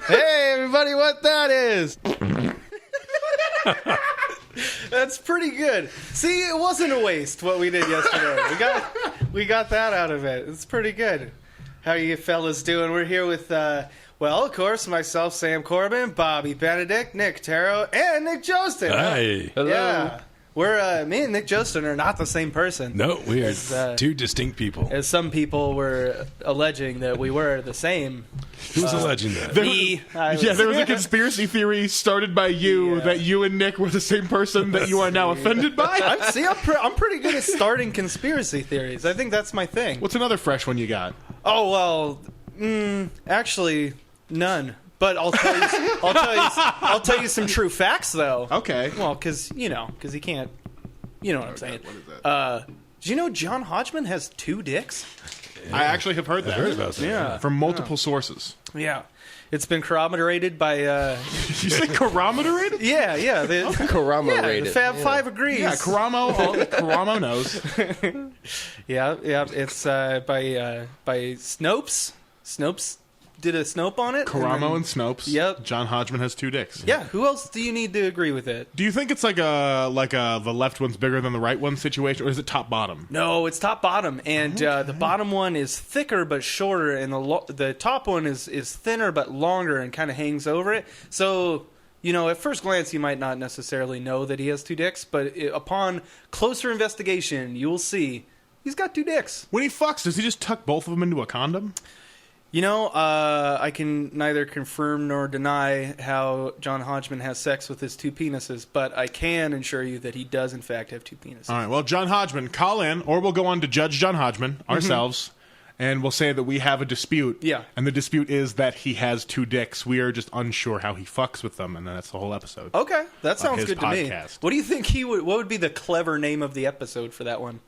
Hey, everybody, what that is? That's pretty good. See, it wasn't a waste what we did yesterday. We got that out of it. It's pretty good. How you fellas doing? We're here with, well, of course, myself, Sam Corbin, Bobby Benedict, Nick Taro, and Nick Josten. Hi. Hello. Yeah. We're, me and Nick Josten are not the same person. No, we are two distinct people. As some people were alleging that we were the same. Who's alleging that? There was a conspiracy theory started by you that you and Nick were the same person that you are now offended by. I'm pretty good at starting conspiracy theories. I think that's my thing. What's another fresh one you got? Oh, well, actually, none. But I'll tell you some true facts, though. Okay. Well, because he can't. You know what I'm saying? What is that? Do you know John Hodgman has 2 dicks? Yeah. I actually have heard that. I heard about that. Yeah. From multiple sources. Yeah. It's been corroborated by... You say corroborated? Yeah. Corroborated. Yeah, the Fab Five agrees. Yeah, Karamo knows. Yeah, it's by Snopes. Snopes did a Snope on it. Karamo and Snopes. Yep. John Hodgman has 2 dicks. Yeah, who else do you need to agree with it? Do you think it's like the left one's bigger than the right one situation, or is it top bottom? No, it's top bottom, and the bottom one is thicker but shorter, and the top one is thinner but longer and kind of hangs over it. So, at first glance, you might not necessarily know that he has 2 dicks, but upon closer investigation, you will see he's got 2 dicks. When he fucks, does he just tuck both of them into a condom? I can neither confirm nor deny how John Hodgman has sex with his 2 penises, but I can assure you that he does, in fact, have 2 penises. All right, well, John Hodgman, call in, or we'll go on to Judge John Hodgman ourselves, and we'll say that we have a dispute. Yeah. And the dispute is that he has 2 dicks. We are just unsure how he fucks with them, and then that's the whole episode. Okay, that sounds good podcast. To me. What do you think what would be the clever name of the episode for that one?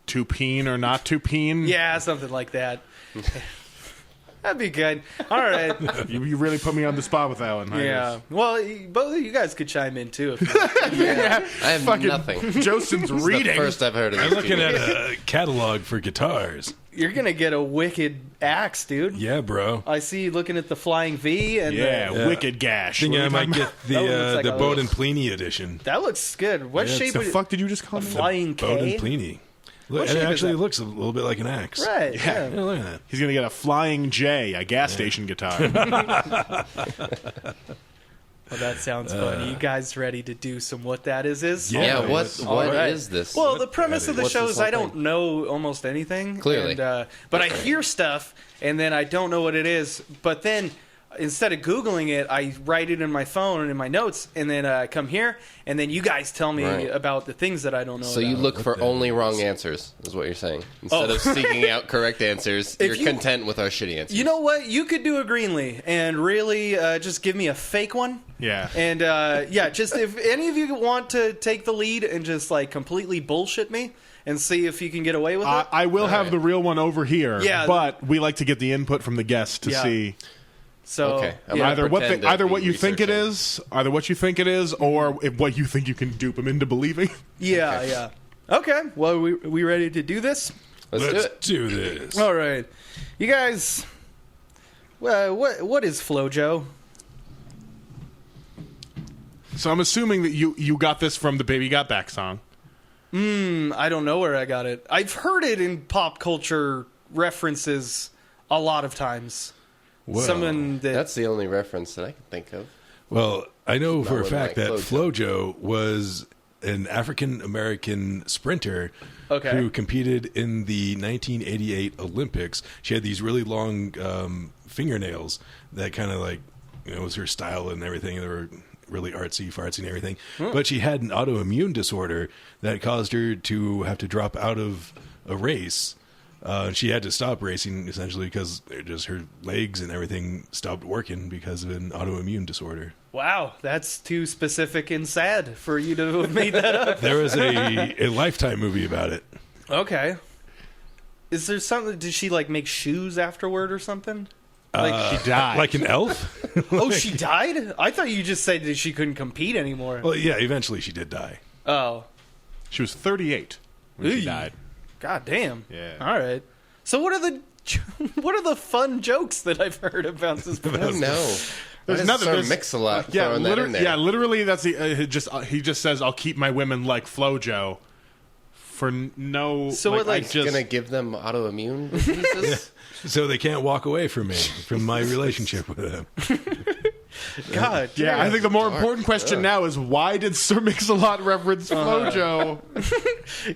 Two-peen or not two-peen? Yeah, something like that. That'd be good. All right. You really put me on the spot with that one. Yeah. Well, both of you guys could chime in, too. I have nothing. Josten's reading. The first I've heard of this. I'm looking at a catalog for guitars. You're going to get a wicked axe, dude. Yeah, bro. I see you looking at the Flying V. And Wicked Gash. I think I might get the Bowden Pliny edition. That looks good. What shape the fuck did you just call it? me? Flying K? Bowden Pliny. Look, it actually looks a little bit like an axe. Right. Yeah, look at that. He's going to get a Flying J, a gas station guitar. Well, that sounds fun. You guys ready to do some What That Is? Yeah, what is this? Well, the premise of the show is I thing? don't know almost anything. Clearly. But I hear stuff, and then I don't know what it is. But then, instead of Googling it, I write it in my phone and in my notes, and then I come here, and then you guys tell me about the things that I don't know So about. you look for only wrong answers, is what you're saying. Instead of seeking out correct answers, you're content with our shitty answers. You know what? You could do a Greenlee and really just give me a fake one. Yeah. And, just if any of you want to take the lead and just, completely bullshit me and see if you can get away with it. I will have the real one over here, but we like to get the input from the guests to see... So either what you think it is, or what you think you can dupe them into believing. Yeah. Okay. Well, we ready to do this? Let's do this. All right, you guys. What is FloJo? So I'm assuming that you got this from the Baby Got Back song. I don't know where I got it. I've heard it in pop culture references a lot of times. Well, that's the only reference that I can think of. Well, I know for a fact that FloJo was an African-American sprinter who competed in the 1988 Olympics. She had these really long fingernails that kind of was her style and everything. They were really artsy-fartsy and everything. But she had an autoimmune disorder that caused her to have to drop out of a race. She had to stop racing essentially because just her legs and everything stopped working because of an autoimmune disorder. Wow, that's too specific and sad for you to have made that up. There was a Lifetime movie about it. Okay. Is there something? Did she make shoes afterward or something? She died. Like an elf? Oh, she died? I thought you just said that she couldn't compete anymore. Well, yeah, eventually she did die. Oh. She was 38 when she died. God damn. Yeah. All right. So what are the What are the fun jokes that I've heard about this? I don't know. There's nothing. Sir Mix-a-Lot throwing that in there. Yeah, literally. That's he just says, "I'll keep my women like FloJo." For no, so what, like, just gonna give them autoimmune diseases, so they can't walk away from me, from my relationship with them. God, yeah. I think the more important question now is why did Sir Mix-a-Lot reference FloJo?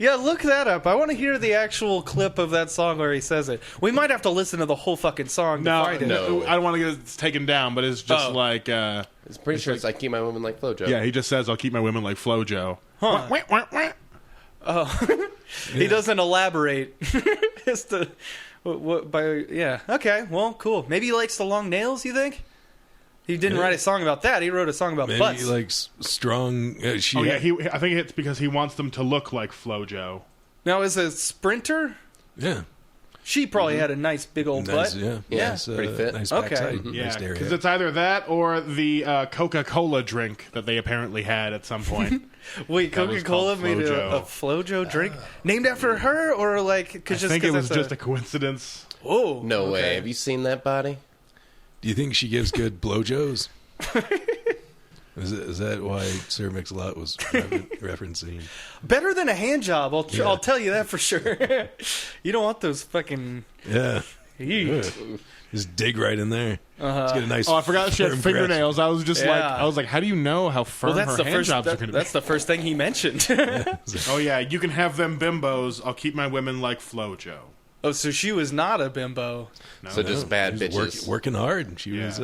Yeah, look that up. I want to hear the actual clip of that song where he says it. We might have to listen to the whole fucking song to find it. No, I don't want to get it taken down, but it's just like it's pretty sure it's I keep my women like FloJo. Yeah, he just says I'll keep my women like FloJo. Huh. Oh, he doesn't elaborate as to what by. Yeah, okay, well, cool. Maybe he likes the long nails. You think? He didn't write a song about that. He wrote a song about Maybe butts. He likes strong. I think it's because he wants them to look like FloJo. Now, as a sprinter, Yeah. she probably had a nice big old butt. Yeah. Yeah, Nice, pretty fit. Nice Okay. backside. Yeah, Nice area. because it's either that or the Coca-Cola drink that they apparently had at some point. Wait, That was Coca-Cola called made FloJo. a FloJo drink named after her, or like I think it was just a a coincidence. oh No way. Have you seen that body? Do you think she gives good blowjos? Is that why Sir Mix-a-Lot was referencing? Better than a hand job. I'll tell you that for sure. You don't want those fucking. Yeah. Eek. Just dig right in there. Let's get a nice. Oh, I forgot she had firm fingernails. I was just Yeah. like, how do you know how firm Well, that's her the hand first. jobs are going to be? That's the first thing he mentioned. Oh yeah, you can have them bimbos. I'll keep my women like FloJo. Oh, so she was not a bimbo. No, So just bad She was bitches. working hard. She Yeah. was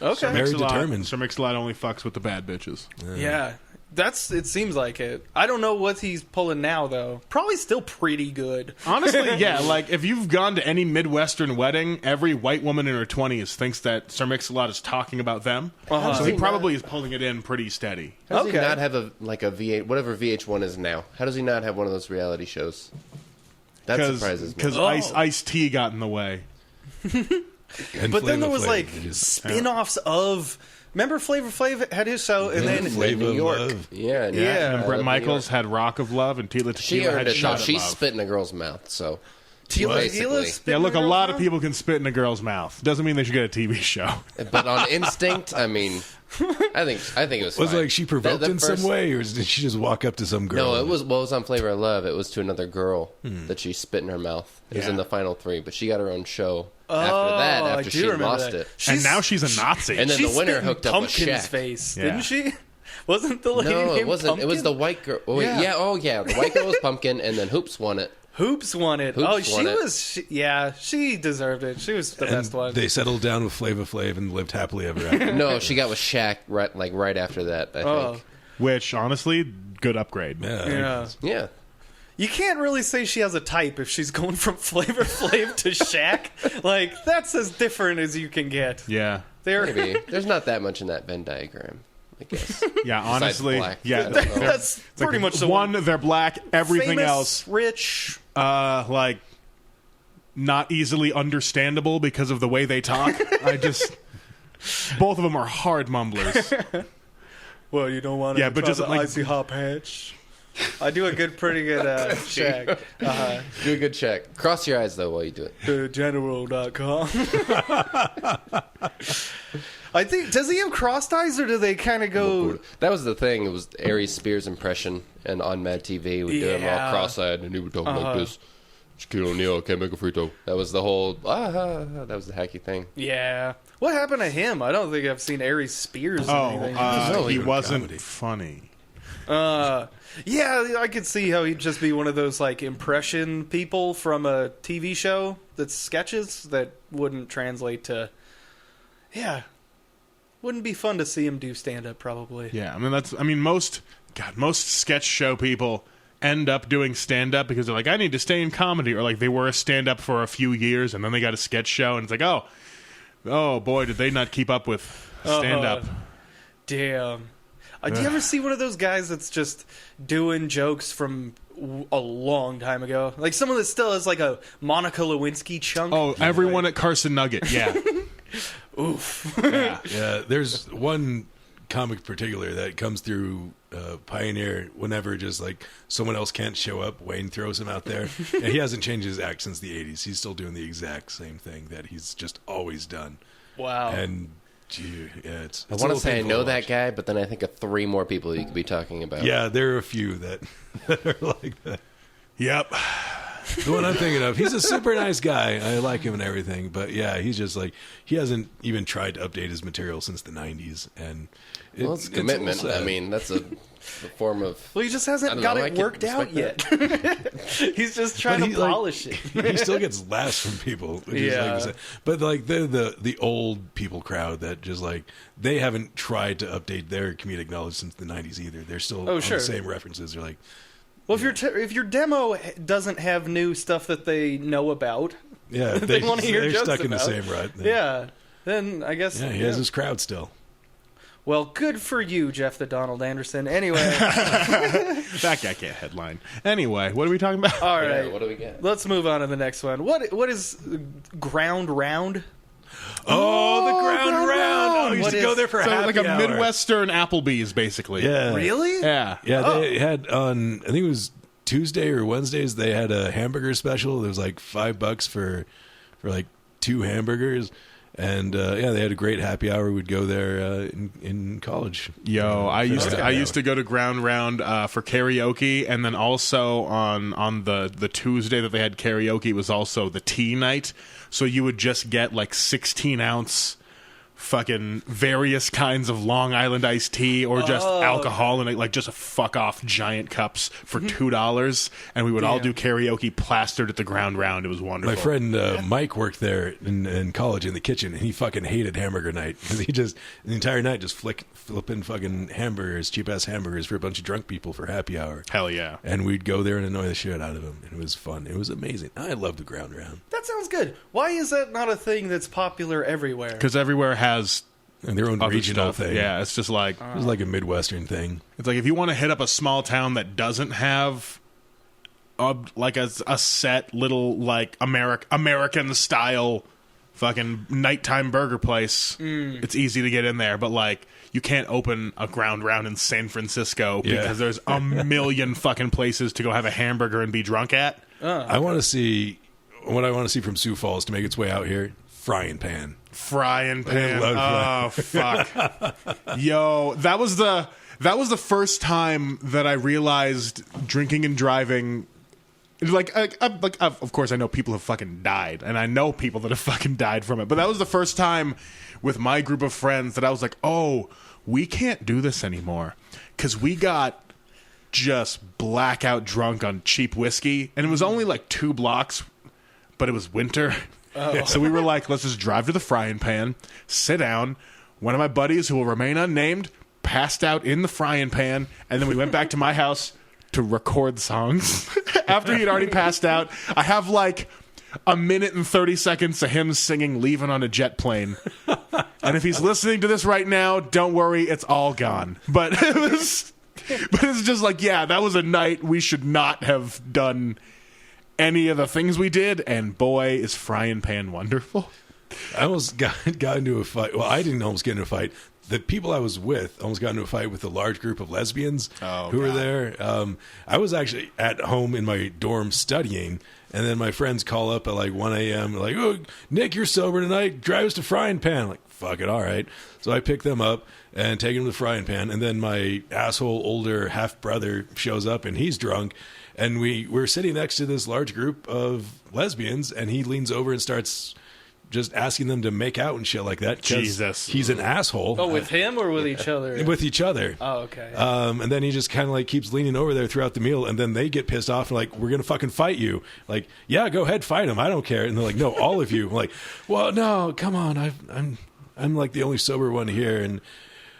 Okay. very determined. Sir Mix-a-Lot only fucks with the bad bitches. Yeah, it seems like it. I don't know what he's pulling now though. Probably still pretty good. Honestly, yeah. Like if you've gone to any Midwestern wedding, every white woman in her 20s thinks that Sir Mix-a-Lot is talking about them. So he probably is pulling it in pretty steady. How does he Okay. not have a V8, whatever VH1 is now? How does he not have one of those reality shows? That surprises me. Because Ice-T got in the way. And But then there Flava was Flav, like they just- spin-offs of. Remember Flavor Flav had his show, and then Flavor New of York. Love. Yeah, Yeah. And Brett New Michaels York. had Rock of Love, and Tila She Tequila earned had it. Shot No, of she Love. spit in a girl's mouth. So Tila basically. spit Yeah, look, a in her lot of mouth? people can spit in a girl's mouth. Doesn't mean they should get a TV show. But on instinct, I mean, I think it was. Was fine. like she provoked The in first- some way, or did she just walk up to some girl? No, it was on Flavor of Love. It was to another girl that she spit in her mouth. It was Yeah. in the final 3, but she got her own show Oh, after that. I After do she remember lost that. it, And now she's a Nazi. and then She the winner spit in hooked up with Pumpkin's Shaq. face, Yeah. didn't she? Wasn't the lady No, named it wasn't. It was the Pumpkin? white girl. Oh, wait, Yeah. yeah. Oh, yeah. The white girl was Pumpkin, and then Hoops won it. Hoops won it. Hoops won it. She deserved it. She was the And best one. they settled down with Flava Flav and lived happily ever after. No, she got with Shaq right after that. I think. Which, honestly, good upgrade. Yeah. Yeah. You can't really say she has a type if she's going from Flavor Flav to Shaq. Like, that's as different as you can get. Yeah. They're, Maybe. There's not that much in that Venn diagram, I guess. Yeah, honestly. black. Yeah. I don't know. that's pretty much the one. They're black. Everything famous, else, rich. like, not easily understandable because of the way they talk. Both of them are hard mumblers. Well, you don't want to Yeah, but try just the like- icy hot patch. I do a pretty good Shaq. Do a good check. Cross your eyes, though, while you do it. General.com. I think, does he have crossed eyes, or do they kind of go... That was the thing. It was Aries Spears' impression, and on Mad TV, we do him Yeah. all cross-eyed, and he would talk like this. Shaquille O'Neal can't make a free throw. That was the whole. That was the hacky thing. Yeah. What happened to him? I don't think I've seen Aries Spears or anything. he even wasn't comedy. funny. Yeah, I could see how he'd just be one of those like impression people from a TV show that's sketches that wouldn't translate to. Yeah, wouldn't be fun to see him do stand up probably. Yeah, most sketch show people end up doing stand up because they're like, I need to stay in comedy, or like they were a stand up for a few years and then they got a sketch show and it's like, oh boy, did they not keep up with stand up. Damn. Do you ever see one of those guys that's just doing jokes from a long time ago? Like someone that still has like a Monica Lewinsky chunk? Oh, everyone at Carson Nugget, yeah. Oof. Yeah. Yeah, there's one comic in particular that comes through Pioneer whenever just like someone else can't show up. Wayne throws him out there, and he hasn't changed his act since the '80s. He's still doing the exact same thing that he's just always done. Wow. And gee, yeah, it's I want to say I know that guy, but then I think of 3 more people you could be talking about. Yeah, there are a few that are like that. Yep. The one I'm thinking of, he's a super nice guy. I like him and everything, but yeah, he's just like, he hasn't even tried to update his material since the 90s, and it's commitment. I mean, that's a form of... Well, he just hasn't got it worked out yet. He's just trying to polish it. He still gets laughs from people. Which is like, but like they're the old people crowd that just like, they haven't tried to update their comedic knowledge since the 90s either. They're still on the same references. They're like... Well, if your demo doesn't have new stuff that they know about, they want to hear they're jokes stuck in about, the same rut. Then I guess he has his crowd still. Well, good for you, Jeff the Donald Anderson. Anyway, that guy can't headline. Anyway, what are we talking about? All right, what do we get? Let's move on to the next one. What is Ground Round? Oh, the Ground Round! Oh, you used to go there for happy like a hour. Midwestern Applebee's, basically. Yeah, really? Yeah. They had on, I think it was Tuesday or Wednesdays, they had a hamburger special. It was like $5 for like 2 hamburgers. And they had a great happy hour. We'd go there in college. Yo, I used to go to Ground Round for karaoke, and then also on the Tuesday that they had karaoke was also the tea night. So you would just get like 16-ounce fucking various kinds of Long Island iced tea or just alcohol and like just a fuck off giant cups for $2, and we would all do karaoke plastered at the Ground Round. It was wonderful. My friend Mike worked there in college in the kitchen, and he fucking hated hamburger night because he just the entire night just flipping fucking hamburgers, cheap ass hamburgers for a bunch of drunk people for happy hour. Hell yeah! And we'd go there and annoy the shit out of him, and it was fun. It was amazing. I love the Ground Round. That sounds good. Why is that not a thing that's popular everywhere? Because everywhere has their own regional thing. Yeah, it's just like it's like a Midwestern thing. It's like if you want to hit up a small town that doesn't have like a set little like American style fucking nighttime burger place, it's easy to get in there. But like you can't open a Ground Round in San Francisco because there's a million fucking places to go have a hamburger and be drunk at. I want to see what I want to see from Sioux Falls to make its way out here. Frying pan. Oh fuck. Yo, that was the first time that I realized drinking and driving, like of course I know people have fucking died, and I know people that have fucking died from it, but that was the first time with my group of friends that I was like, oh, we can't do this anymore because we got just blackout drunk on cheap whiskey, and it was only like 2 blocks, but it was winter. So we were like, let's just drive to the Frying Pan, sit down. One of my buddies, who will remain unnamed, passed out in the Frying Pan, and then we went back to my house to record songs. After he had already passed out, I have like a minute and 30 seconds of him singing Leaving on a Jet Plane. And if he's listening to this right now, don't worry, it's all gone. But it's just like, yeah, that was a night we should not have done any of the things we did, and boy, is Frying Pan wonderful. I almost got into a fight. Well, I didn't almost get into a fight. The people I was with almost got into a fight with a large group of lesbians who were there. I was actually at home in my dorm studying, and then my friends call up at like 1 a.m. like, oh, Nick, you're sober tonight. Drive us to Frying Pan. I'm like, fuck it, all right. So I pick them up and take them to the Frying Pan, and then my asshole older half-brother shows up, and he's drunk. And we're sitting next to this large group of lesbians, and he leans over and starts just asking them to make out and shit like that. Jesus. He's an asshole. Oh, with him or with each other? With each other. Oh, okay. And then he just kind of like keeps leaning over there throughout the meal, and then they get pissed off and like, we're going to fucking fight you. Like, yeah, go ahead, fight him. I don't care. And they're like, no, all of you. I'm like, well, no, come on. I'm like the only sober one here, and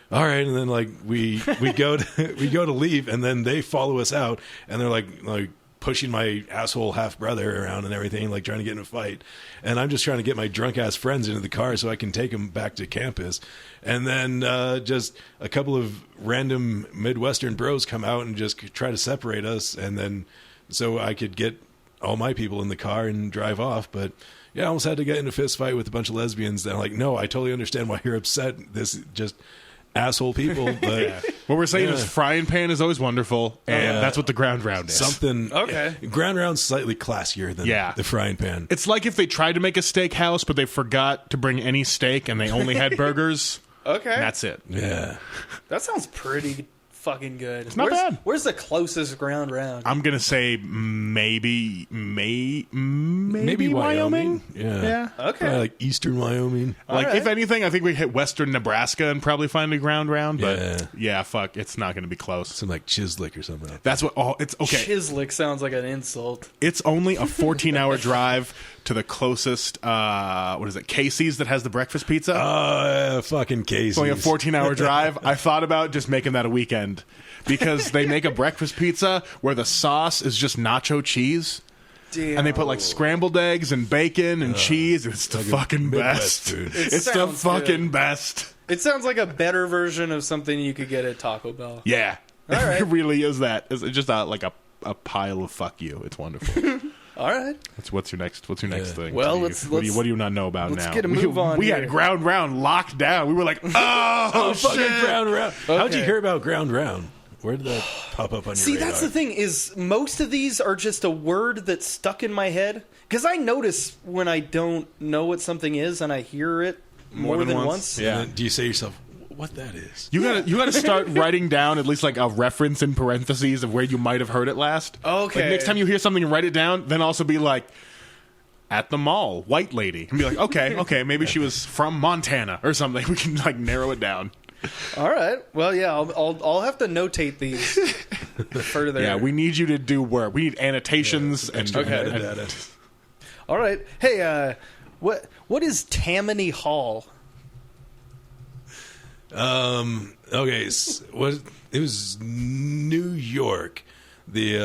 all right, and then like we go to leave, and then they follow us out, and they're like pushing my asshole half brother around and everything, like trying to get in a fight, and I'm just trying to get my drunk ass friends into the car so I can take them back to campus, and then just a couple of random Midwestern bros come out and just try to separate us, and then so I could get all my people in the car and drive off, but. Yeah, I almost had to get in a fist fight with a bunch of lesbians. And I'm like, no, I totally understand why you're upset. This just asshole people. But what we're saying is frying pan is always wonderful, and that's what the ground round is. Something ground round's slightly classier than the frying pan. It's like if they tried to make a steak house, but they forgot to bring any steak, and they only had burgers. Okay, and that's it. Yeah, that sounds pretty fucking good. It's not bad. Where's the closest ground round? I'm gonna say maybe Wyoming. Yeah. Okay. Like eastern Wyoming. Like if anything, I think we hit western Nebraska and probably find a ground round. But fuck, it's not gonna be close. Some like Chislick or something. That's what. Oh, it's okay. Chislick sounds like an insult. It's only a 14-hour drive to the closest. What is it? Casey's that has the breakfast pizza. Fucking Casey's. It's only a 14-hour drive. I thought about just making that a weekend because they make a breakfast pizza where the sauce is just nacho cheese. Damn. And they put like scrambled eggs and bacon and cheese. It's the fucking best. It's the fucking best. It sounds like a better version of something you could get at Taco Bell. Yeah. All right. It really is that. It's just like a pile of fuck you. It's wonderful. All right. What's your next thing? Well, what do you not know about now? Let's get a move on. We had ground round locked down. We were like, oh shit, ground round. Okay. How'd you hear about ground round? Where did that pop up on your radar? That's the thing, is most of these are just a word that's stuck in my head. Because I notice when I don't know what something is and I hear it more than once. Yeah. Do you say to yourself, what that is? You gotta start writing down at least like a reference in parentheses of where you might have heard it last. Okay. Like next time you hear something, write it down. Then also be like, at the mall, white lady, and be like, okay, maybe she was from Montana or something. We can like narrow it down. All right. Well, yeah, I'll have to notate these further. Yeah, we need you to do work. We need annotations and data. All right. Hey, what is Tammany Hall? Okay, it was New York, the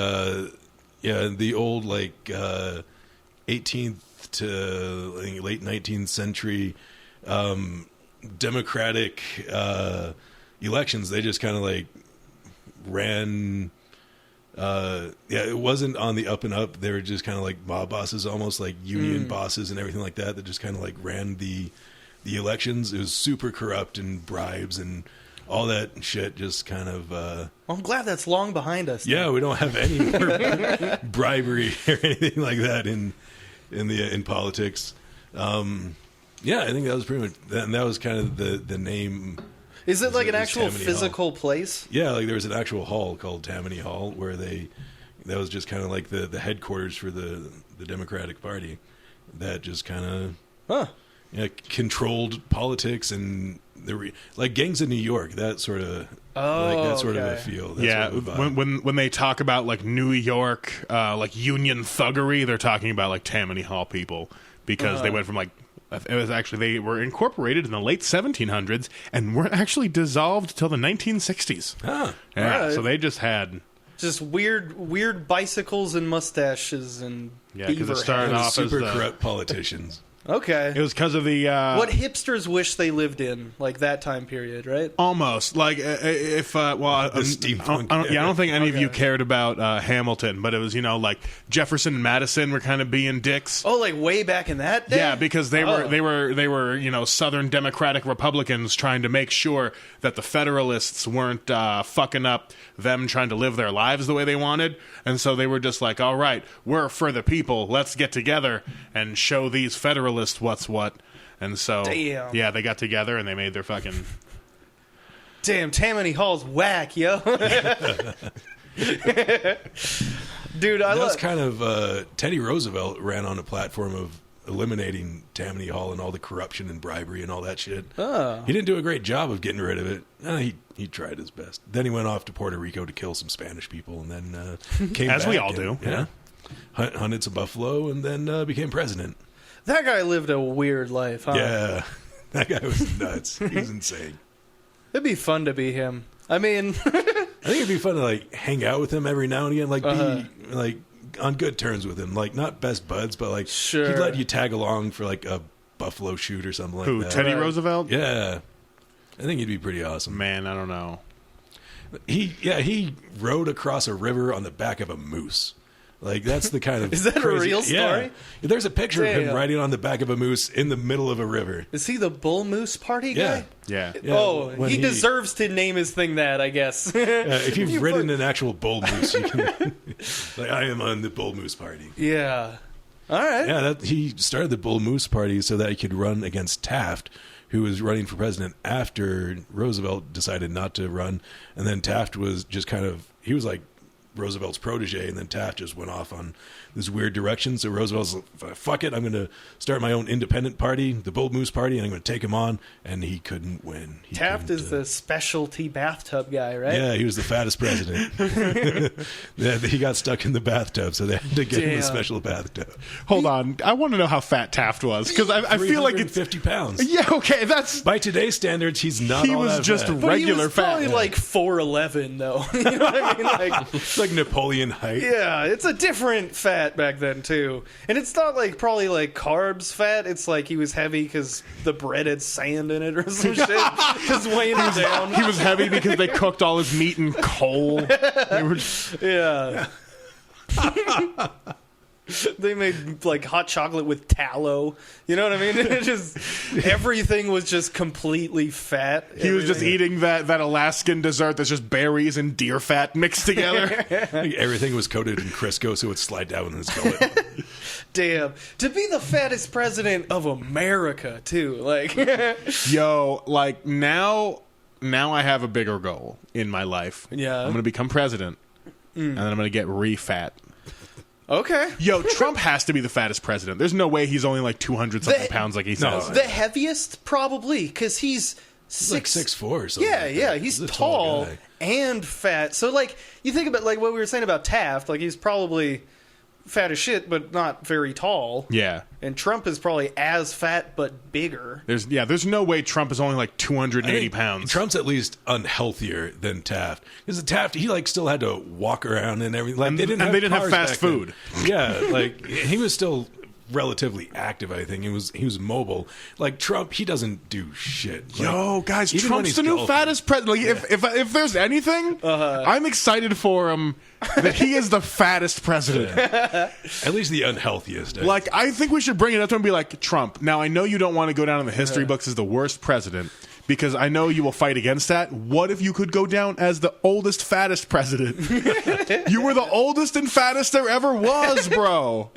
old like 18th to I think, late 19th century Democratic elections. They just kind of like ran. It wasn't on the up and up. They were just kind of like mob bosses, almost like union bosses and everything like that. That just kind of like ran the elections. It was super corrupt and bribes and all that shit. Just kind of. Well, I'm glad that's long behind us. Yeah, we don't have any more bribery or anything like that in politics. Yeah, I think that was pretty much, and that was kind of the name. Is it like an actual Tammany physical Hall. place? Yeah, like there was an actual hall called Tammany Hall where that was just kind of like the headquarters for the Democratic Party that just kind of controlled politics and like gangs of New York, that sort of of a feel. That's sort of when they talk about like New York, like union thuggery, they're talking about like Tammany Hall people because they went from like. It was actually, they were incorporated in the late 1700s and weren't actually dissolved till the 1960s. Huh. Yeah, right. So they just had just weird bicycles and mustaches and because it started off super as corrupt politicians. Okay. It was because of the what hipsters wish they lived in, like that time period, right? Almost like if steampunk. I don't think any of you cared about Hamilton, but it was like Jefferson and Madison were kind of being dicks. Oh, like way back in that day. Yeah, because they were Southern Democratic Republicans trying to make sure that the Federalists weren't fucking up them trying to live their lives the way they wanted, and so they were just like, all right, we're for the people, let's get together and show these Federalists what's what. And so Damn. They got together and they made their fucking damn Tammany Hall's whack, yo. Dude, that was kind of Teddy Roosevelt ran on a platform of eliminating Tammany Hall and all the corruption and bribery and all that shit. He didn't do a great job of getting rid of it. He tried his best. Then he went off to Puerto Rico to kill some Spanish people, and then came as back we all do. Yeah, hunted some buffalo, and then became president. That guy lived a weird life, huh? Yeah, that guy was nuts. He was insane. It'd be fun to be him. I mean, I think it'd be fun to like hang out with him every now and again, like be like on good terms with him, like not best buds, but like sure. He'd let you tag along for like a buffalo shoot or something like that. Who, Teddy Roosevelt? Yeah, I think he'd be pretty awesome. Man, I don't know. He rode across a river on the back of a moose. Like, that's the kind of Is that crazy, a real story? Yeah. There's a picture of him Damn. riding on the back of a moose in the middle of a river. Is he the bull moose party guy? Yeah. Oh, when he deserves to name his thing that, I guess. If you've ridden an actual bull moose, you can. Like, I am on the bull moose party. Yeah. All right. Yeah, he started the bull moose party so that he could run against Taft, who was running for president after Roosevelt decided not to run. And then Taft was just he was like Roosevelt's protege, and then Taft just went off on this weird direction. So Roosevelt's like, fuck it, I'm going to start my own independent party, the Bull Moose Party, and I'm going to take him on. And he couldn't win. Taft is the specialty bathtub guy, right? Yeah, he was the fattest president. He got stuck in the bathtub, so they had to get him a special bathtub. Hold on. I want to know how fat Taft was, because I feel like it's 50 pounds. Yeah, okay, that's by today's standards, he's not. He all was that just fat. But regular he was fat. probably like 4'11", though. You know what I mean? Like, It's like Napoleon height. yeah, it's a different fat back then too, and it's not like probably like carbs fat. It's like he was heavy because the bread had sand in it or some shit, just weighing him down. He was heavy because they cooked all his meat in coal. Yeah. They made like hot chocolate with tallow. You know what I mean? It just everything was just completely fat. He was just eating that Alaskan dessert that's just berries and deer fat mixed together. Like everything was coated in Crisco so it would slide down in his gullet. Damn. To be the fattest president of America too. Like Yo, like now I have a bigger goal in my life. Yeah. I'm going to become president. And then I'm going to get re-fat. okay. Yo, Trump has to be the fattest president. There's no way he's only like 200-something pounds like he says. The heaviest probably cuz he's Like 6'4" or something. Yeah, like yeah, that. he's a tall guy. and fat. So like you think about like what we were saying about Taft, like he's probably fat as shit but not very tall. Yeah. And Trump is probably as fat but bigger. There's no way Trump is only like I 280 think pounds. Trump's at least unhealthier than Taft. Because Taft, he like still had to walk around and everything. Like, they didn't have fast cars back then. food. Yeah, like he was still relatively active. I think he was mobile. Like Trump, he doesn't do shit. Like, Yo, guys, even when Trump's he's the new golfing. fattest president. Like, if there's anything, I'm excited for him that he is the fattest president. At least the unhealthiest. Like, I think we should bring it up to him and be like, Trump, now I know you don't want to go down in the history books as the worst president, because I know you will fight against that. What if you could go down as the oldest, fattest president? You were the oldest and fattest there ever was, bro.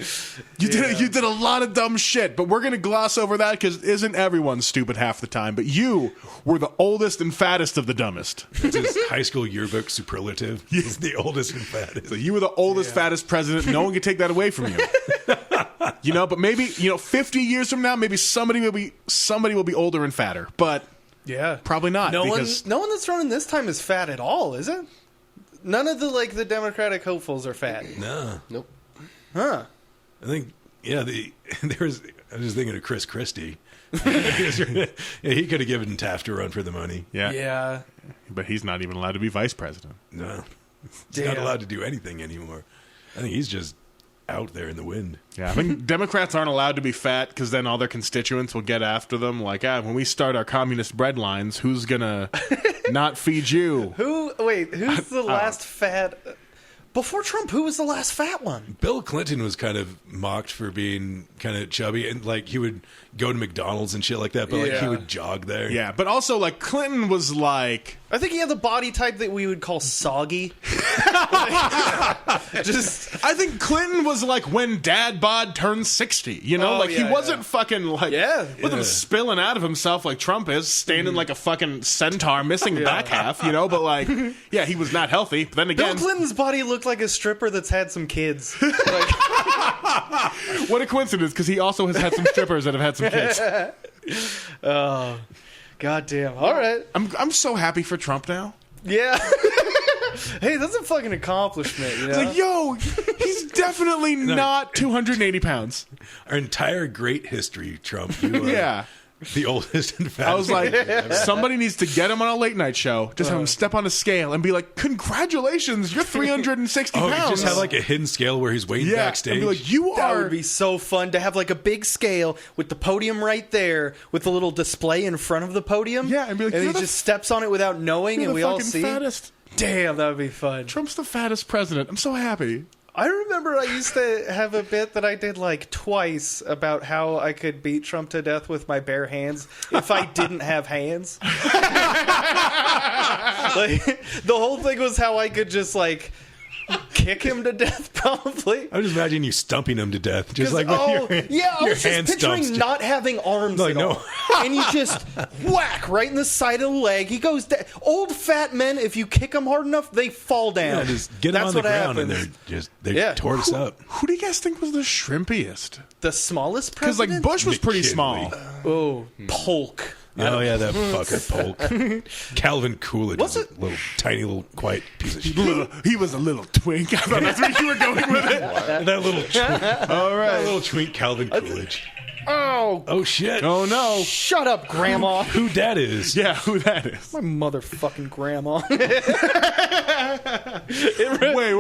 You did a lot of dumb shit, but we're going to gloss over that because isn't everyone stupid half the time? But you were the oldest and fattest of the dumbest. It's his high school yearbook superlative. He's the oldest and fattest. So you were the oldest, fattest president. No one can take that away from you. You know, but maybe 50 years from now, maybe somebody will be older and fatter, but Yeah. probably not. No because one that's running this time is fat at all, is it? None of the Democratic hopefuls are fat. No. Nope. Huh. I think, I was just thinking of Chris Christie. He could have given Taft a run for the money. Yeah. But he's not even allowed to be vice president. No. He's not allowed to do anything anymore. I think he's just out there in the wind. Yeah, I think Democrats aren't allowed to be fat because then all their constituents will get after them. Like, when we start our communist bread lines, who's gonna not feed you? Who's the last fat... Before Trump, who was the last fat one? Bill Clinton was kind of mocked for being kind of chubby, and like he would go to McDonald's and shit like that, but like he would jog there. Yeah, but also like Clinton was like... I think he had the body type that we would call soggy. I think Clinton was like when Dad Bod turned 60, you know? Oh, he wasn't fucking like... wasn't spilling out of himself like Trump is, standing like a fucking centaur missing the back half, you know? But like, yeah, he was not healthy. But then again... Bill Clinton's body looked like a stripper that's had some kids. Like, what a coincidence, because he also has had some strippers that have had some kids. oh, goddamn. All right. I'm so happy for Trump now. Yeah. Hey, that's a fucking accomplishment, you know? It's like, yo, he's definitely not 280 pounds. Our entire great history, Trump. You are Yeah. the oldest and fattest. I was like, somebody needs to get him on a late night show. Just have him step on a scale and be like, congratulations, you're 360 you pounds. just have like a hidden scale where he's waiting backstage. And be like, you That are... would be so fun to have like a big scale with the podium right there with the little display in front of the podium. Yeah, and be like, and he you're the just steps on it without knowing you're and the we all fucking see. fattest. Damn, that would be fun. Trump's the fattest president. I'm so happy. I remember I used to have a bit that I did like twice about how I could beat Trump to death with my bare hands if I didn't have hands. Like, the whole thing was how I could just like kick him to death, probably. I just imagine you stumping him to death, just like I your was hand just picturing stumps. not having arms Like, at no. all. And you just whack right in the side of the leg. He goes down. Old fat men, if you kick them hard enough, they fall down. Yeah, just get them That's on the what ground happens. and they tore us up. Who do you guys think was the shrimpiest? The smallest Because president? like Bush was Nick pretty Kidley. small. Oh, Polk. Oh yeah, that fucker Polk. Calvin Coolidge was What's a little tiny little quiet piece of shit. He was a little twink. I thought that's where you were going with it. That little twink, All right. that little twink Calvin Coolidge. Oh, Oh shit! Oh no. shut up, Grandma. Who that is? Yeah, who that is? My motherfucking grandma.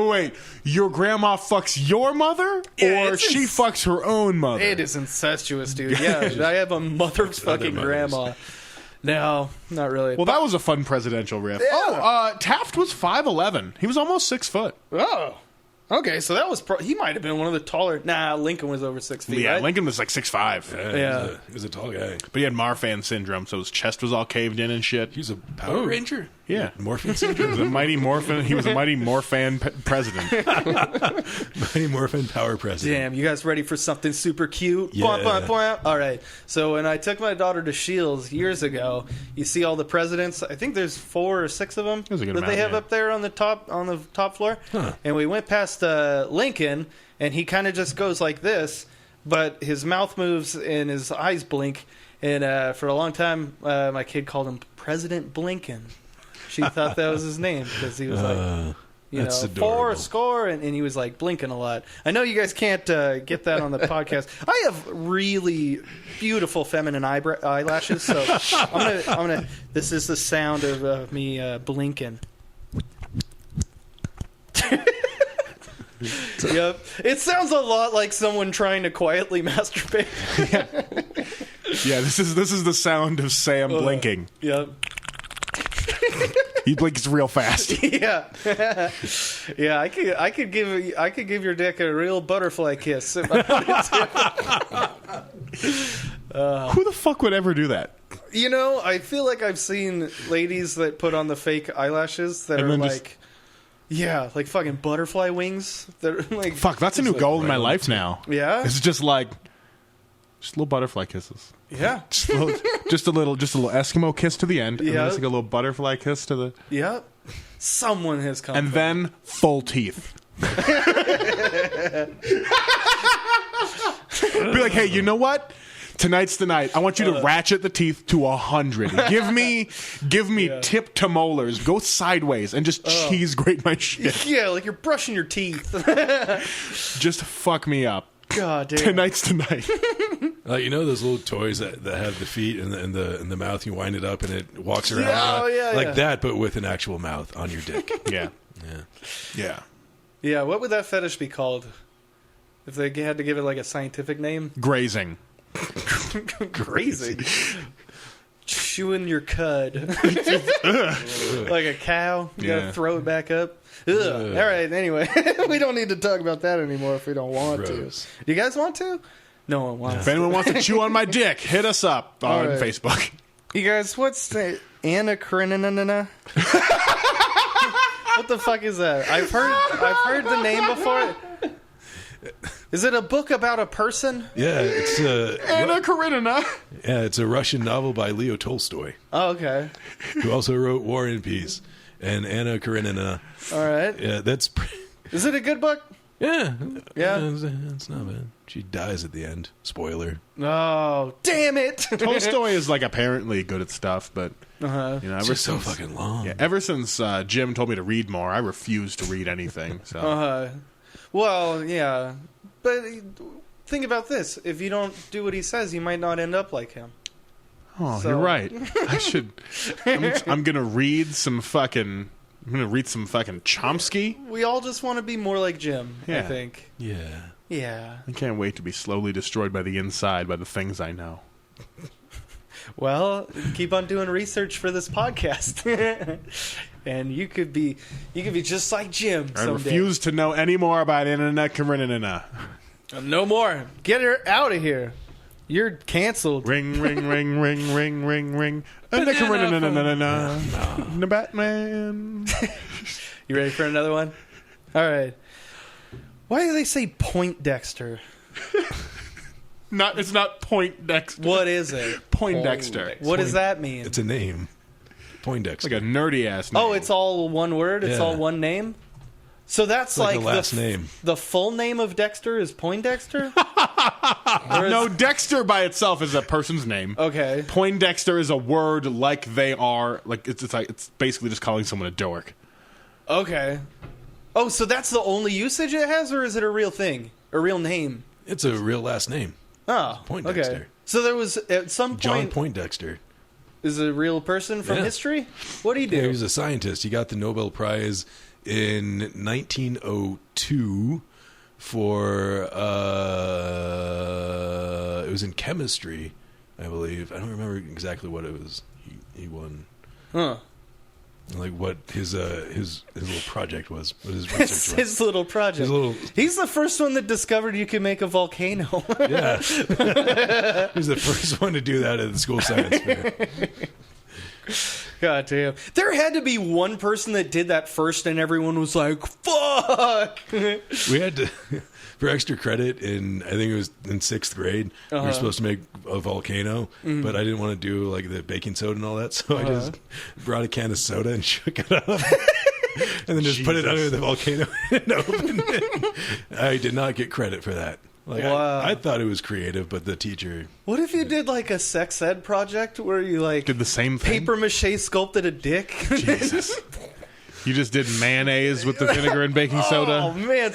Wait. Your grandma fucks your mother? Yeah, Or it's she fucks her own mother? It is incestuous, dude. Yeah, I have a motherfucking grandma. No, not really. Well, that was a fun presidential riff. Yeah. Oh, Taft was 5'11". He was almost 6 foot. Oh, okay. So that was he might have been one of the taller. Nah, Lincoln was over 6 feet. Yeah, right? Lincoln was like 6'5". Yeah. He was a tall guy. But he had Marfan syndrome, so his chest was all caved in and shit. He was a Power Ranger. Yeah. Morphin He syndrome. was a mighty Morphin. He was a mighty Morphan president. Mighty Morphin Power President. Damn, you guys ready for something super cute? Yeah. Bwah, bwah, bwah. All right. So when I took my daughter to Shields years ago, you see all the presidents. I think there's 4 or 6 of them There's a good that they amount, have yeah. up there on the top floor. Huh. And we went past Lincoln, and he kind of just goes like this, but his mouth moves and his eyes blink. And for a long time, my kid called him President Blinken. She thought that was his name because he was like, that's four adorable. score, and he was like blinking a lot. I know you guys can't get that on the podcast. I have really beautiful feminine eyelashes, so I'm gonna. This is the sound of me blinking. Yep, it sounds a lot like someone trying to quietly masturbate. Yeah, this is the sound of Sam blinking. Yep. He blinks real fast. Yeah, yeah. I could give your dick a real butterfly kiss. If I wanted Who the fuck would ever do that? to. You know, I feel like I've seen ladies that put on the fake eyelashes that And are then like, just- yeah, like fucking butterfly wings. That are like, Fuck, that's a new goal in my life now. yeah, It's just little butterfly kisses. yeah, Just a little Eskimo kiss to the end, and Yeah. then just like a little butterfly kiss to the, yeah. Someone has come. and then full teeth. Be like, hey, you know what? Tonight's the night. I want you to ratchet the teeth to 100. Give me tip to molars. Go sideways and just cheese grate my shit. Yeah, like you're brushing your teeth. Just fuck me up. God damn. Tonight's the night. You know those little toys that have the feet and the mouth. You wind it up and it walks around like yeah. that, but with an actual mouth on your dick. Yeah. Yeah. Yeah. Yeah, what would that fetish be called? If they had to give it like a scientific name? Grazing. Crazy. Chewing your cud. Like a cow. You gotta Yeah. throw it back up. Ugh. All right, anyway. We don't need to talk about that anymore if we don't want Gross. to. Do you guys want to? No one wants If to. anyone wants to chew on my dick, hit us up on right. Facebook. You guys, what's the Anna Karenina? What the fuck is that? I've heard the name before. Is it a book about a person? Yeah, it's Anna Karenina. yeah, it's a Russian novel by Leo Tolstoy, Oh, okay. who also wrote War and Peace and Anna Karenina. All right. Yeah, that's Is it a good book? yeah, Yeah. It's not bad. She dies at the end. Spoiler. Oh, damn it. Tolstoy is like apparently good at stuff, but Uh-huh. you know, It's ever just so since fucking long. ever since Jim told me to read more, I refuse to read anything. So Well, yeah. But think about this. If you don't do what he says, you might not end up like him. oh, So- you're right. I should. I'm gonna read some fucking. I'm gonna read some fucking Chomsky. We all just want to be more like Jim, I Yeah. think. Yeah. Yeah. I can't wait to be slowly destroyed by the inside by the things I know. Well, keep on doing research for this podcast. and you could be just like Jim. I someday. refuse to know any more about Anna Karenina. No more. Get her out of here. You're canceled. Ring, ring, ring, ring, ring, ring, ring. Anna Karenina. The Batman. You ready for another one? All right. Why do they say Poindexter? It's not Poindexter. What is it? Poindexter. What does that mean? It's a name. Poindexter. Like a nerdy ass name. Oh, it's all one word? It's all one name? So that's like the last name. The full name of Dexter is Poindexter? No, Dexter by itself is a person's name. Okay. Poindexter is a word like they are. Like it's basically just calling someone a dork. Okay. Oh, so that's the only usage it has, or is it a real thing? A real name? It's a real last name. Oh, Poindexter. Okay. So there was, at some point... John Poindexter. Is a real person from history? What did he do? Yeah, he was a scientist. He got the Nobel Prize in 1902 for... it was in chemistry, I believe. I don't remember exactly what it was he won. Huh. Like what his little project was. What his research was. His little project. He's the first one that discovered you can make a volcano. Yeah. He was the first one to do that at the school science fair. God damn. There had to be one person that did that first and everyone was like, fuck! We had to... For extra credit, I think it was in 6th grade, we were supposed to make a volcano, but I didn't want to do like the baking soda and all that, so I just brought a can of soda and shook it up, and then just put it under the volcano and opened it. I did not get credit for that. Like I thought it was creative, but the teacher... What if you did like a sex ed project where you like... Did the same thing? Paper mache sculpted a dick? Jesus. You just did mayonnaise with the vinegar and baking soda? Oh, man.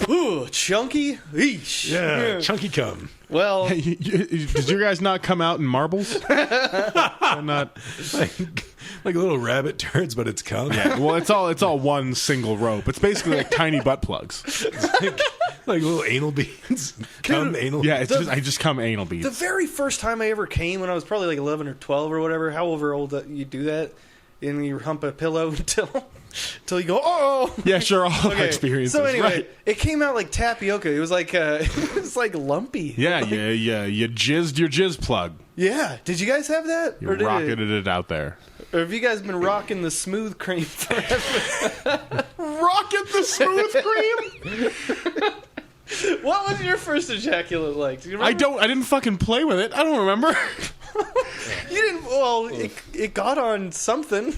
Ooh, chunky? Eesh. Yeah, chunky cum. Well... Did your guys not come out in marbles? Not like little rabbit turds, but it's cum. Yeah, well, it's all one single rope. It's basically like tiny butt plugs. Like little anal beads. Cum anal. Yeah, I just come anal beads. The very first time I ever came, when I was probably like 11 or 12 or whatever, however old you do that, and you hump a pillow until you go, oh! Yeah, sure, all experiences. So anyway, right. It came out like tapioca. It was like lumpy. Yeah, you jizzed your jizz plug. Yeah. Did you guys have that? You rocketed it out there. Or have you guys been rocking the smooth cream forever? Rocking the smooth cream? What was your first ejaculate like? Do you remember? I didn't fucking play with it. I don't remember. You didn't. Well, it got on something.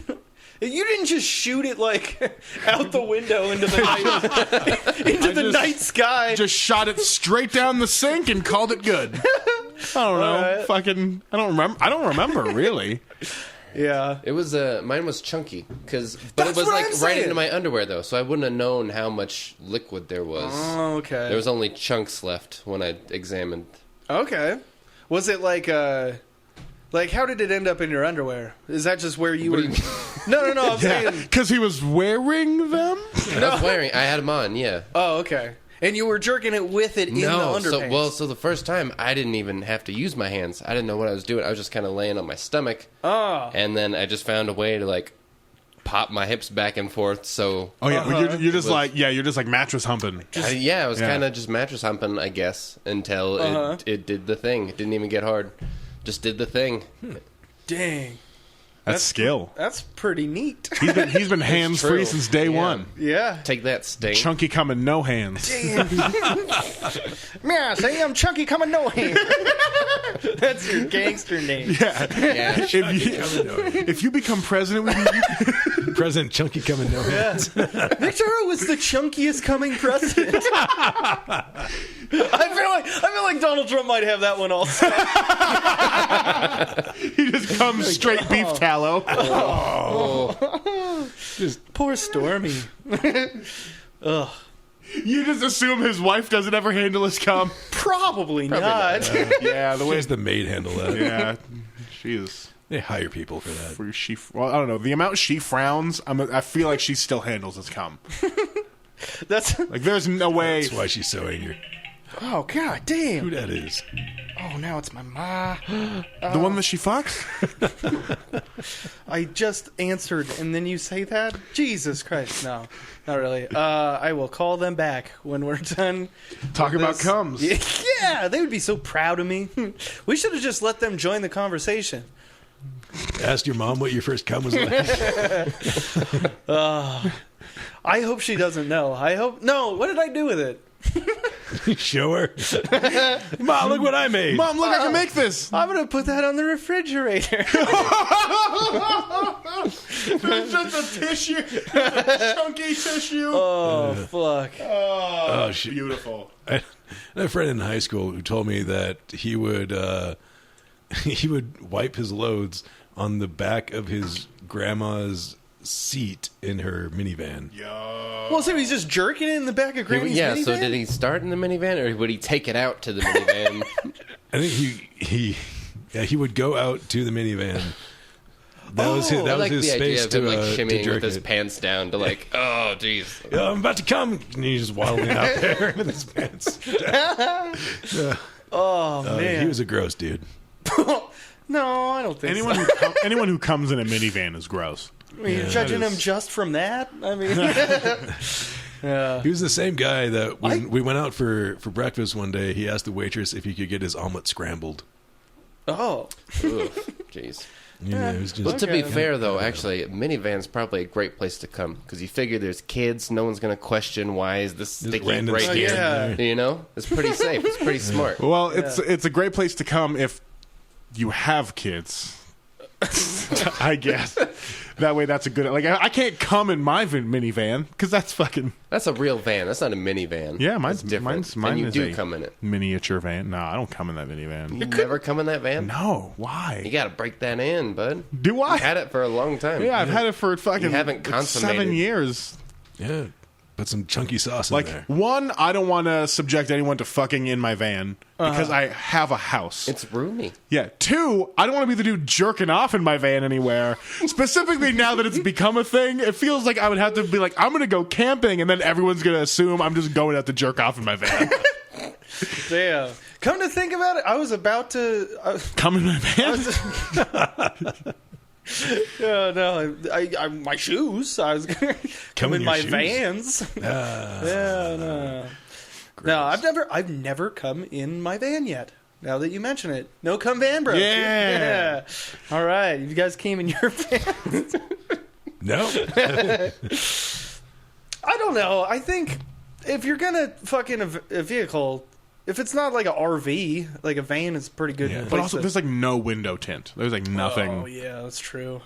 You didn't just shoot it like out the window into the night sky. Just shot it straight down the sink and called it good. I don't know. Right. Fucking. I don't remember really. Yeah, it was mine was chunky but it was like right into my underwear though, so I wouldn't have known how much liquid there was. Oh, okay. There was only chunks left when I examined. Okay, was it like how did it end up in your underwear? Is that just where you were? No. I'm saying because he was wearing them. I was wearing. I had them on. Yeah. Oh, okay. And you were jerking it with it in the underpants. So the first time I didn't even have to use my hands. I didn't know what I was doing. I was just kind of laying on my stomach. Oh. And then I just found a way to like pop my hips back and forth. So you're just like mattress humping. I was kind of just mattress humping, I guess, until it did the thing. It didn't even get hard. Just did the thing. Dang. That's skill. That's pretty neat. He's been hands free since day one. Yeah. Take that, Sting. Chunky coming, no hands. Yeah, say I'm Chunky coming, no hands. That's your gangster name. Yeah. If you become president with me, President Chunky coming, no hands. Victor was the chunkiest coming president. I feel like Donald Trump might have that one also. He just comes straight beef tallow. Just poor Stormy. Ugh. You just assume his wife doesn't ever handle his cum? Probably not. The way the maid handle that. Yeah, she is. They hire people for that. I don't know. The amount she frowns, I feel like she still handles his cum. That's like there's no way. That's why she's so angry. Oh, god damn. Who that is? Oh, now it's my ma. The one that she fucks? I just answered, and then you say that? Jesus Christ. No, not really. I will call them back when we're done. Talk about comes. Yeah, they would be so proud of me. We should have just let them join the conversation. Asked your mom what your first cum was like. I hope she doesn't know. No, what did I do with it? Show her. Mom, look what I made. Mom, look, I can make this. I'm going to put that on the refrigerator. There's just a tissue. Chunky tissue. Oh, fuck. Oh, beautiful. I had a friend in high school who told me that he would wipe his loads on the back of his grandma's seat in her minivan. Well, so he's just jerking it in the back of Granny's minivan? So did he start in the minivan, or would he take it out to the minivan? I think he would go out to the minivan. That was his space idea of him, to shimmying jerk with his it. pants down to oh jeez. I'm about to come, and he's just waddling out there with his pants. Man, he was a gross dude. No, I don't think Anyone who comes in a minivan is gross. I mean, you're judging him just from that? I mean... He was the same guy that when we went out for breakfast one day, he asked the waitress if he could get his omelet scrambled. Oh. Jeez. Yeah, it was just... Well, to be fair, though, actually, minivan's probably a great place to come because you figure there's kids. No one's going to question why is this sticky right here. Yeah. You know, it's pretty safe. It's pretty smart. Well, it's a great place to come if you have kids. I guess that way that's a good. Like I can't come in my minivan because that's fucking. That's a real van. That's not a minivan. Yeah, mine's That's different. Mine and you is do a come in it. Miniature van. No, I don't come in that minivan. You never come in that van? No, why? You got to break that in, bud. Do I? You've had it for a long time. Yeah, I've had it for fucking. You haven't consummated. 7 years. Yeah, put some chunky sauce in there. One, I don't want to subject anyone to fucking in my van because I have a house. It's roomy. Yeah. Two, I don't want to be the dude jerking off in my van anywhere. Specifically now that it's become a thing, it feels like I would have to be like, I'm going to go camping, and then everyone's going to assume I'm just going out to jerk off in my van. Damn. Come to think about it, I was about to... Come in my van? no, I my shoes. I was going to come in my Vans. No. No, I've never come in my van yet. Now that you mention it, no come van, bro. Yeah. All right, you guys came in your van. No. I don't know. I think if you're gonna fucking a vehicle, if it's not like a RV, like a van is pretty good. Yeah. But also, there's like no window tint. There's like nothing. Oh yeah, that's true.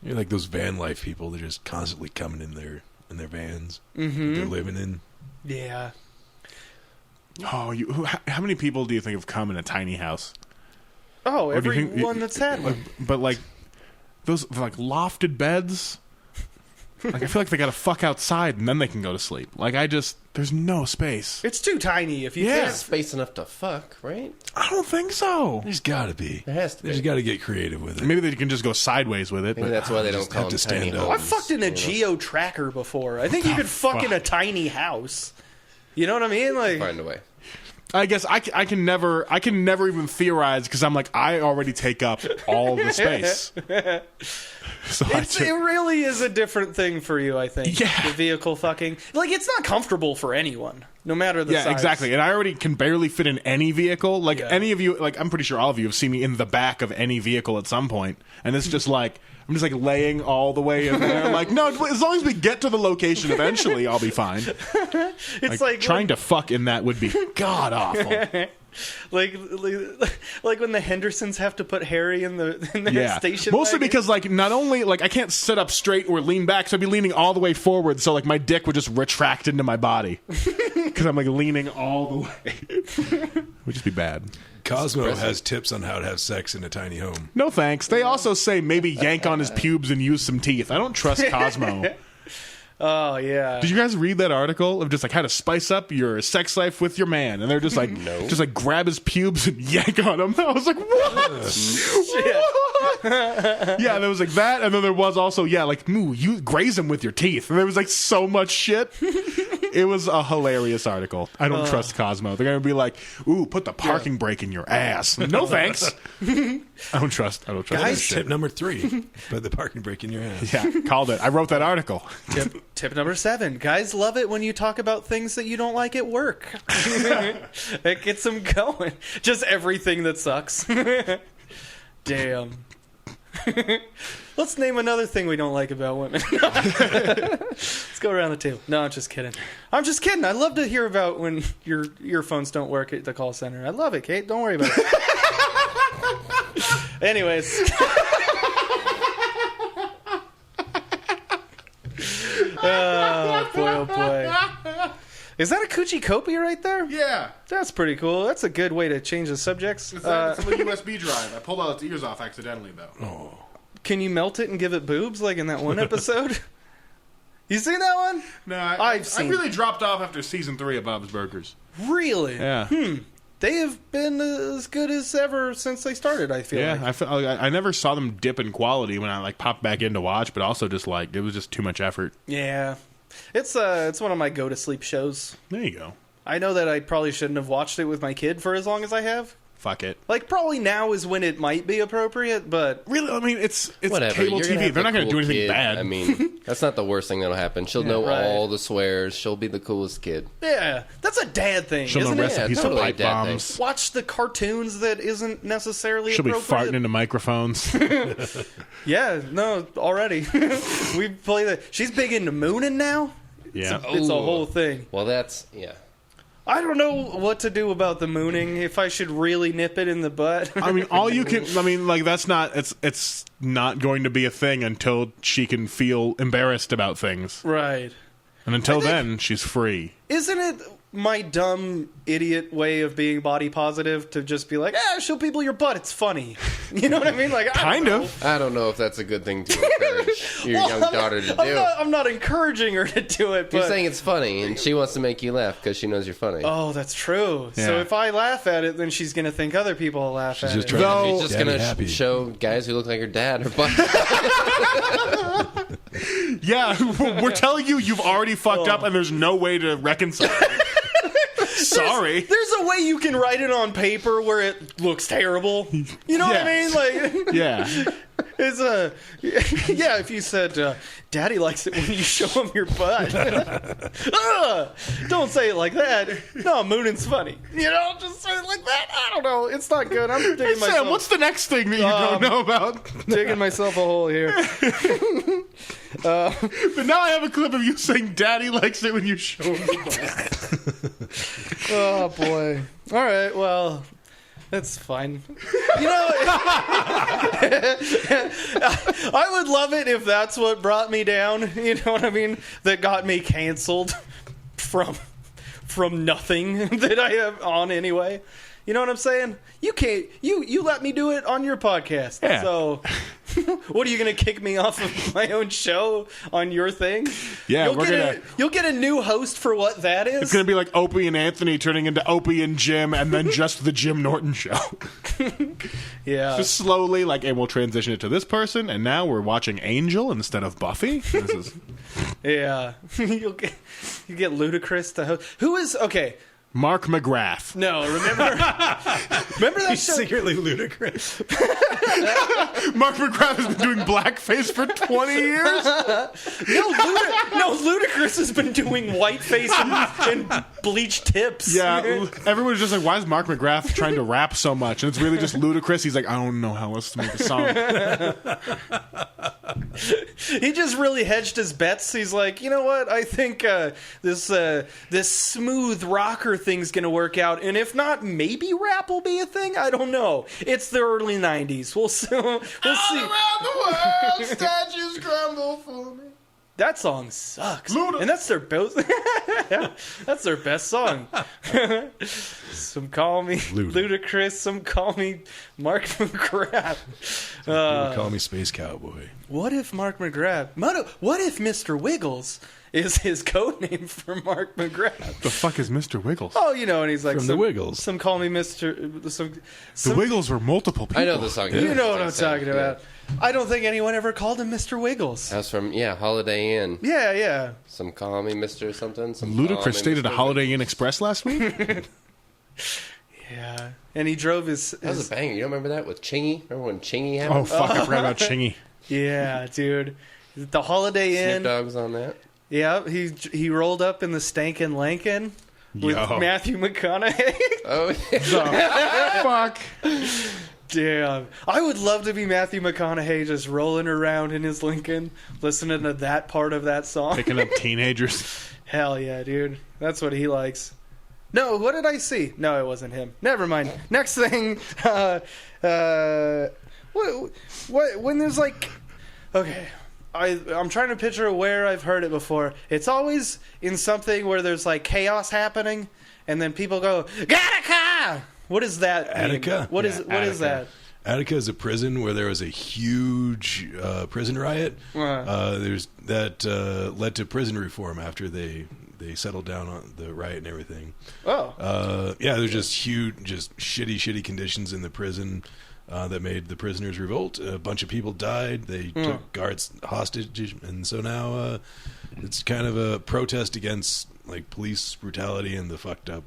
You're like those van life people. They're just constantly coming in their vans. Mm-hmm. That they're living in. Yeah. Oh, how many people do you think have come in a tiny house? Oh, Or do you think- everyone that's had one. But like those like lofted beds. Like I feel like they got to fuck outside and then they can go to sleep. Like there's no space. It's too tiny. If you Yeah. can't. Space enough to fuck, right? I don't think so. There's got to be. There has to They be. just got to get creative with it. Maybe they can just go sideways with it. Maybe But that's why they don't just call have them to tiny stand up. I homes. fucked in a Geo Tracker before. I think you could fuck in a tiny house. You know what I mean? Like, Find a way. I guess I can never even theorize because I'm like I already take up all the space. So it really is a different thing for you, I think. Yeah. The vehicle fucking. Like, it's not comfortable for anyone, no matter the size. exactly. And I already can barely fit in any vehicle. Like Yeah. any of you, like I'm pretty sure all of you have seen me in the back of any vehicle at some point, and it's just like I'm just like laying all the way in there. I'm like, no, as long as we get to the location eventually, I'll be fine. It's like trying to fuck in that would be god awful. like when the Hendersons have to put Harry in their station Mostly wagon. because like not only like I can't sit up straight or lean back, so I'd be leaning all the way forward, so like my dick would just retract into my body because I'm like leaning all the way. Would just be bad. Cosmo has tips on how to have sex in a tiny home. No thanks. They also say maybe yank on his pubes and use some teeth. I don't trust Cosmo. Oh yeah. Did you guys read that article of just like how to spice up your sex life with your man? And they're just like, just like grab his pubes and yank on him. I was like, what? What? Yeah, there was like that, and then there was also like, you graze him with your teeth. And there was like so much shit. It was a hilarious article. I don't trust Cosmo. They're going to be like, ooh, put the parking brake in your ass. No thanks. I don't trust Guys, tip number 3. Put the parking brake in your ass. Yeah, called it. I wrote that article. Tip number 7. Guys love it when you talk about things that you don't like at work. It gets them going. Just everything that sucks. Damn. Let's name another thing we don't like about women. Let's go around the table. No, I'm just kidding. I love to hear about when your earphones don't work at the call center. I love it, Kate. Don't worry about it. Anyways. Oh, boy, oh, boy. Is that a coochie copy right there? Yeah. That's pretty cool. That's a good way to change the subjects. It's a USB drive. I pulled out its ears off accidentally, though. Oh. Can you melt it and give it boobs like in that one episode? You seen that one? No, I really dropped off after season 3 of Bob's Burgers. Really? Yeah. They have been as good as ever since they started, I feel like. Yeah, I never saw them dip in quality when I popped back in to watch, but also just it was just too much effort. Yeah. It's one of my go-to-sleep shows. There you go. I know that I probably shouldn't have watched it with my kid for as long as I have. Fuck it. Probably now is when it might be appropriate, but... Really, I mean, it's whatever. Cable TV. They're not going to do anything bad. I mean, that's not the worst thing that'll happen. She'll know all the swears. She'll be the coolest kid. Yeah, that's a dad thing, She'll isn't know it? recipes for pipe bombs. Watch the cartoons that isn't necessarily She'll appropriate. be farting into microphones. Yeah, no, already. We play that. She's big into mooning now. Yeah. It's a whole thing. Well, that's... Yeah. I don't know what to do about the mooning, if I should really nip it in the butt. I mean, all you can... I mean, that's not... It's not going to be a thing until she can feel embarrassed about things. Right. And until then, she's free. Isn't it my dumb idiot way of being body positive to just be like, show people your butt, it's funny. You know what I mean? Kind of. I don't know if that's a good thing to encourage your young daughter to do. I'm not encouraging her to do it, but... You're saying it's funny, and she wants to make you laugh because she knows you're funny. Oh, that's true. Yeah. So if I laugh at it, then she's going to think other people will laugh at it. She's just going to show guys who look like her dad her butt. Yeah, we're telling you you've already fucked up and there's no way to reconcile it. Sorry. There's a way you can write it on paper where it looks terrible. You know what I mean? Yeah. It's if you said, Daddy likes it when you show him your butt. Don't say it like that. No, mooning's funny. You know, just say it like that. I don't know. It's not good. I'm digging myself. Sam, what's the next thing that you don't know about? Digging myself a hole here. But now I have a clip of you saying Daddy likes it when you show him the butt. Oh, boy. All right, well... That's fine. You know, I would love it if that's what brought me down. You know what I mean? That got me canceled from nothing that I have on anyway. You know what I'm saying? You can't. You let me do it on your podcast. Yeah. So, what are you going to kick me off of my own show on your thing? Yeah, you'll get a new host for what that is. It's gonna be like Opie and Anthony turning into Opie and Jim, and then just the Jim Norton show. Yeah, just slowly, and we'll transition it to this person, and now we're watching Angel instead of Buffy. This is yeah. you get Ludacris to host. Who is okay? Mark McGrath. No, remember that He's show? secretly ludicrous. Mark McGrath has been doing blackface for 20 years? No, Ludacris has been doing whiteface and bleached tips. Yeah, everyone's just like, why is Mark McGrath trying to rap so much? And it's really just Ludacris. He's like, I don't know how else to make a song. He just really hedged his bets. He's like, you know what? I think this smooth rocker thing's gonna work out, and if not, maybe rap will be a thing. I don't know. It's the early '90s. We'll see. All around the world, statues crumble for me. That song sucks, Luda. and that's their that's their best song. Some call me Ludacris, some call me Mark McGrath. Call me Space Cowboy. What if Mark McGrath? What if Mr. Wiggles is his code name for Mark McGrath? The fuck is Mr. Wiggles? Oh, you know, and he's like From the Wiggles. Some call me Mr. The Wiggles were multiple people. I know the song. You know what I'm talking about. I don't think anyone ever called him Mr. Wiggles. That was from, Holiday Inn. Yeah. Some call me Mr. something. Ludacris stayed at a Holiday Inn Express last week? Yeah. And he drove his... That was a banger. You don't remember that with Chingy? Remember when Chingy happened? Oh, fuck. I forgot about Chingy. Yeah, dude. The Holiday Inn. Snoop Dogg was on that. Yeah, he rolled up in the Stankin' Lankin' with Matthew McConaughey. Oh, yeah. Fuck. Damn. I would love to be Matthew McConaughey just rolling around in his Lincoln, listening to that part of that song. Picking up teenagers. Hell yeah, dude. That's what he likes. No, what did I see? No, it wasn't him. Never mind. Next thing, what when there's like, okay, I'm trying to picture where I've heard it before. It's always in something where there's like chaos happening, and then people go, Gattaca! What is that? Attica? What is that? Attica is a prison where there was a huge prison riot. There's that led to prison reform after they settled down on the riot and everything. There's just shitty conditions in the prison that made the prisoners revolt. A bunch of people died. They took guards hostage, and so now it's kind of a protest against like police brutality and the fucked up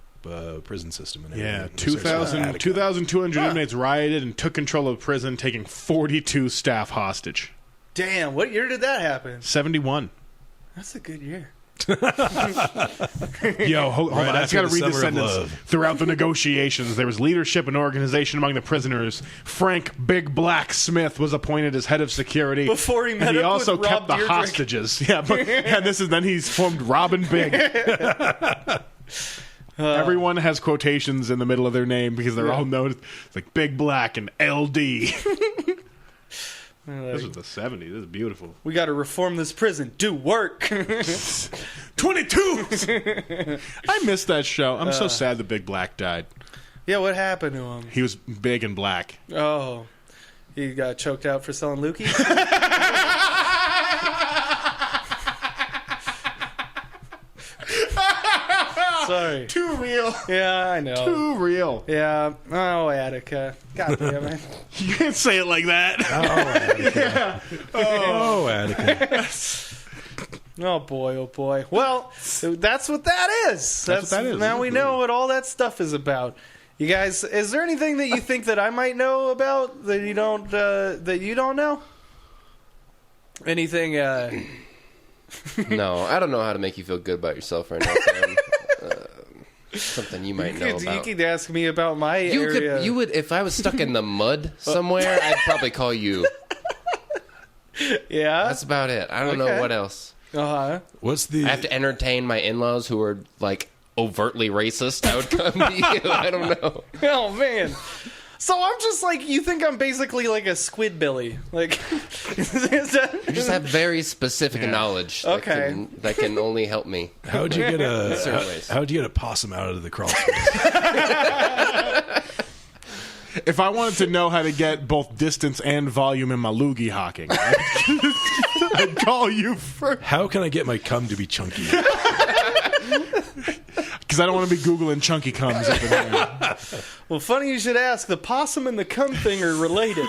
prison system. And everything. 2,200 inmates rioted and took control of the prison, taking 42 staff hostage. Damn, what year did that happen? 71. That's a good year. Yo, hold on. I just got to read this sentence. Throughout the negotiations, there was leadership and organization among the prisoners. Frank Big Black Smith was appointed as head of security. Before he met and he up also with kept Rob the Dyrdek. hostages. Then he's formed Robin Big. Everyone has quotations in the middle of their name because they're all known as like Big Black and LD. This was the 70s. This is beautiful. We got to reform this prison. Do work. 22! I missed that show. I'm so sad the Big Black died. Yeah, what happened to him? He was big and black. Oh. He got choked out for selling lookies? Sorry. Too real. Yeah, I know. Too real. Yeah. Oh, Attica. God damn it. You can't say it like that. Oh, Attica. Oh, boy. Well, that's what that is. That's what that is. Now we know what all that stuff is about. You guys, is there anything that you think that I might know about that you don't know? Anything, No, I don't know how to make you feel good about yourself right now, Sam. Something you might know about. You could ask me about my area. You would, if I was stuck in the mud somewhere, I'd probably call you. Yeah? That's about it. I don't know what else. Uh-huh. I have to entertain my in-laws who are, like, overtly racist. I would come to you. I don't know. Oh, man. So I'm just like, you think I'm basically like a Squidbilly. Like, you just have very specific knowledge that can only help me. How'd you get a possum out of the crawl space? If I wanted to know how to get both distance and volume in my loogie hocking, I'd call you first. How can I get my cum to be chunky? Because I don't want to be Googling chunky cums up in there. Well, funny you should ask. The possum and the cum thing are related.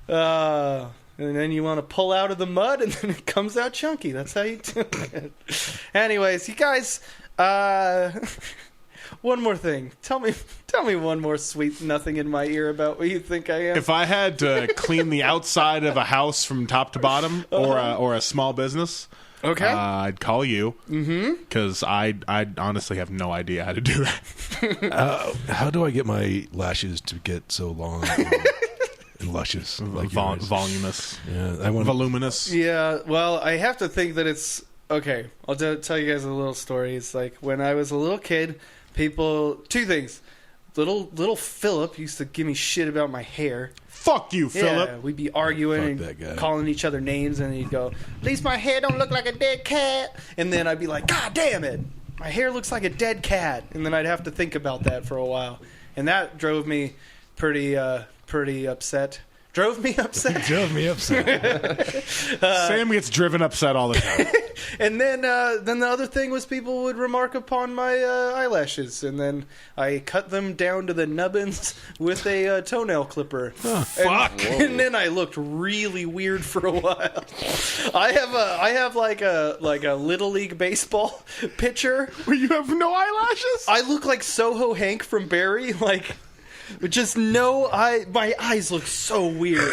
Now, and then you want to pull out of the mud, and then it comes out chunky. That's how you do it. Anyways, you guys, one more thing. Tell me one more sweet nothing in my ear about what you think I am. If I had to clean the outside of a house from top to bottom, or a small business, okay, I'd call you. Because I honestly have no idea how to do that. How do I get my lashes to get so long and luscious, like voluminous? Yeah, voluminous. Yeah. Well, I have to think that it's okay. I'll tell you guys a little story. It's like when I was a little kid. Two things. Little Philip used to give me shit about my hair. Fuck you, Philip. Yeah, we'd be arguing and calling each other names, and he'd go, "At least my hair don't look like a dead cat." And then I'd be like, "God damn it, my hair looks like a dead cat." And then I'd have to think about that for a while, and that drove me pretty upset Drove me upset. Sam gets driven upset all the time. And then the other thing was people would remark upon my eyelashes, and then I cut them down to the nubbins with a toenail clipper. Oh, fuck! And then I looked really weird for a while. I have like a Little League baseball pitcher Where you have no eyelashes? I look like Soho Hank from Barry, like with just no eye. My eyes look so weird,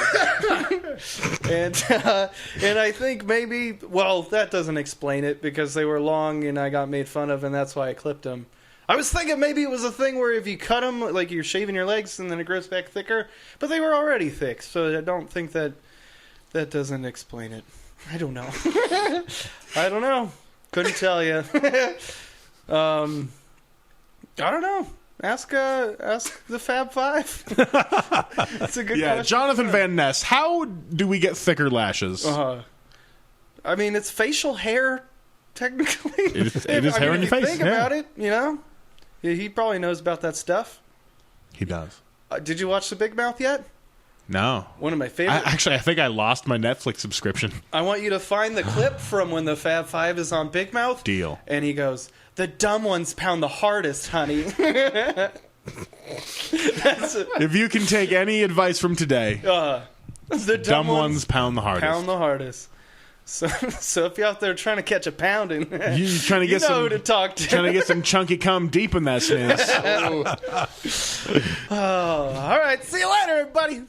and I think maybe that doesn't explain it because they were long and I got made fun of, and that's why I clipped them. I was thinking maybe it was a thing where if you cut them, like you're shaving your legs and then it grows back thicker, but they were already thick, so I don't think that doesn't explain it. I don't know. I don't know. Couldn't tell you. I don't know. Ask the Fab Five. That's a good question. Jonathan Van Ness. How do we get thicker lashes? I mean, it's facial hair, technically. It is hair on your face. Think about it, you know. He probably knows about that stuff. He does. Did you watch The Big Mouth yet? No. One of my favorite. I think I lost my Netflix subscription. I want you to find the clip from when the Fab Five is on Big Mouth. Deal. And he goes, "The dumb ones pound the hardest, honey." If you can take any advice from today, the dumb ones pound the hardest. Pound the hardest. So if you're out there trying to catch a pounding, you trying to get who to talk to. Trying to get some chunky cum deep in that snooze. All right. See you later, everybody.